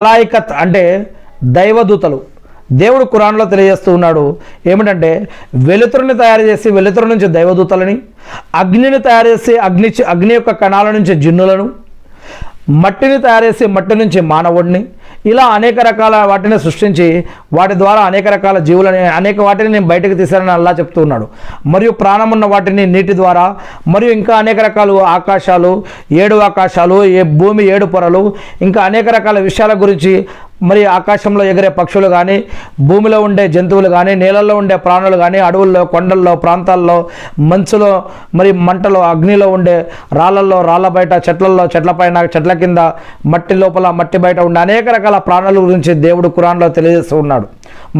మలాయికత్ అంటే దైవదూతలు. దేవుడు ఖురాన్లో తెలియజేస్తూ ఉన్నాడు ఏమిటంటే, వెలుతురుని తయారు చేసి వెలుతురు నుంచి దైవదూతలని, అగ్నిని తయారు చేసి అగ్ని యొక్క కణాల నుంచి జిన్నులను, మట్టిని తయారు చేసి మట్టి నుంచి మానవుడిని, ఇలా అనేక రకాల వాటిని సృష్టించి వాటి ద్వారా అనేక రకాల జీవులని అనేక వాటిని నేను బయటకు తీశానని అల్లా చెప్తూ ఉన్నాడు. మరియు ప్రాణమున్న వాటిని నీటి ద్వారా, మరియు ఇంకా అనేక రకాలు ఆకాశాలు, 7 ఆకాశాలు, భూమి 7 పొరలు, ఇంకా అనేక రకాల విషయాల గురించి, మరి ఆకాశంలో ఎగిరే పక్షులు కానీ, భూమిలో ఉండే జంతువులు కానీ, నీళ్ళల్లో ఉండే ప్రాణులు కానీ, అడవుల్లో, కొండల్లో, ప్రాంతాల్లో, మంచులో, మరి మంటలో, అగ్నిలో ఉండే రాళ్ళల్లో, రాళ్ళ బయట, చెట్లల్లో, చెట్ల పైన, చెట్ల కింద, మట్టి లోపల, మట్టి బయట ఉండే అనేక రకాల ప్రాణుల గురించి దేవుడు ఖురాన్లో తెలియజేస్తూ ఉన్నాడు.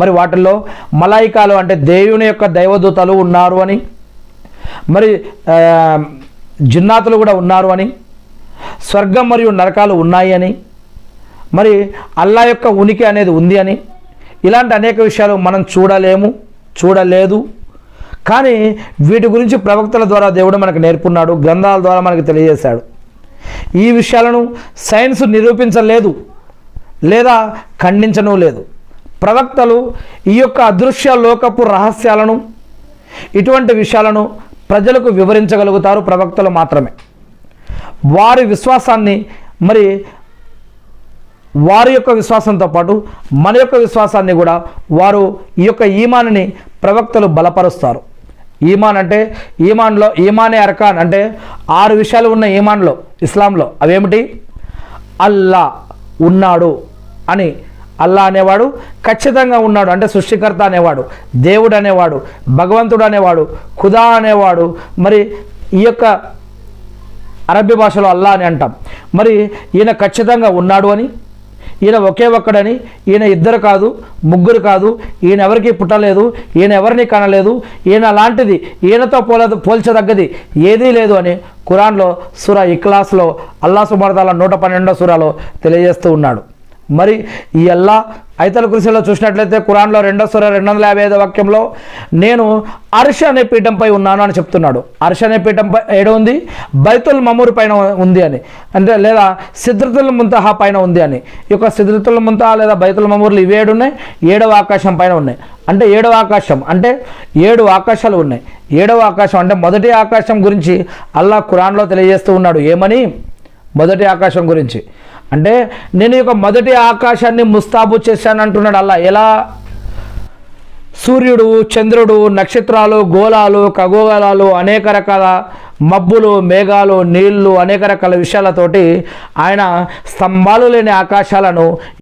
మరి వాటిల్లో మలాయికాలు అంటే దేవుని యొక్క దైవదూతలు ఉన్నారు అని, మరి జిన్నాతులు కూడా ఉన్నారు అని, స్వర్గం మరియు నరకాలు ఉన్నాయి అని, మరి అల్లా యొక్క ఉనికి అనేది ఉంది అని, ఇలాంటి అనేక విషయాలు మనం చూడలేదు. కానీ వీటి గురించి ప్రవక్తల ద్వారా దేవుడు మనకు నేర్పున్నాడు, గ్రంథాల ద్వారా మనకు తెలియజేశాడు. ఈ విషయాలను సైన్స్ నిరూపించలేదు లేదా ఖండించను లేదు. ప్రవక్తలు ఈ యొక్క అదృశ్య లోకపు రహస్యాలను, ఇటువంటి విషయాలను ప్రజలకు వివరించగలుగుతారు ప్రవక్తలు మాత్రమే. వారి విశ్వాసాన్ని, మరి వారి యొక్క విశ్వాసంతో పాటు మన యొక్క విశ్వాసాన్ని కూడా వారు ఈ యొక్క ఈమాన్ని ప్రవక్తలు బలపరుస్తారు. ఈమాన్ అంటే ఈమానే అర్కాన్ అంటే 6 విషయాలు ఉన్న ఈమాన్లో, ఇస్లాంలో. అవేమిటి? అల్లా ఉన్నాడు అని, అల్లా అనేవాడు ఖచ్చితంగా ఉన్నాడు అంటే సృష్టికర్త అనేవాడు, దేవుడు అనేవాడు, భగవంతుడు అనేవాడు, ఖుదా అనేవాడు. మరి ఈ యొక్క అరబ్బీ భాషలో అల్లా అని అంటాం. మరి ఈయన ఖచ్చితంగా ఉన్నాడు అని, ఈయన ఒకే ఒక్కడని, ఈయన 2 కాదు 3 కాదు, ఈయన ఎవరికి పుట్టలేదు, ఈయన ఎవరిని కనలేదు, ఈయన లాంటిది, ఈయనతో పోల్చదగ్గది ఏదీ లేదు అని ఖురాన్లో సూరా ఇఖ్లాస్లో అల్లా సుబ్హానహు వ తఆలా 112వ సూరాలో తెలియజేస్తూ ఉన్నాడు. మరి ఈ అల్లా ఐతల్ కుర్సీలో చూసినట్లయితే ఖురాన్లో 2వ సూరా 255వ వాక్యంలో నేను అర్ష్ అనే పీఠంపై ఉన్నాను అని చెప్తున్నాడు. అర్ష్ అనే పీఠంపై ఏడ ఉంది? బైతుల్ మమూర్ పైన ఉంది అని, అంటే లేదా సిద్రతుల్ ముంతహా పైన ఉంది అని. ఈ యొక్క సిద్రతుల్ ముంతహా లేదా బైతుల్ మమూర్లు ఇవి 7 ఉన్నాయి, 7వ ఆకాశం పైన ఉన్నాయి. అంటే 7వ ఆకాశం అంటే 7 ఆకాశాలు ఉన్నాయి. 7వ ఆకాశం అంటే మొదటి ఆకాశం గురించి అల్లా ఖురాన్లో తెలియజేస్తూ ఉన్నాడు. ఏమని? మొదటి ఆకాశం గురించి అంటే నేను ఈ యొక్క మొదటి ఆకాశాన్ని ముస్తాబు చేశాను అంటున్నాడు అల్లా. ఎలా? సూర్యుడు, చంద్రుడు, నక్షత్రాలు, గోళాలు, ఖగోళాలు, అనేక రకాల మబ్బులు, మేఘాలు, నీళ్లు, అనేక రకాల విషయాలతోటి ఆయన స్తంభాలు లేని ఆకాశాలను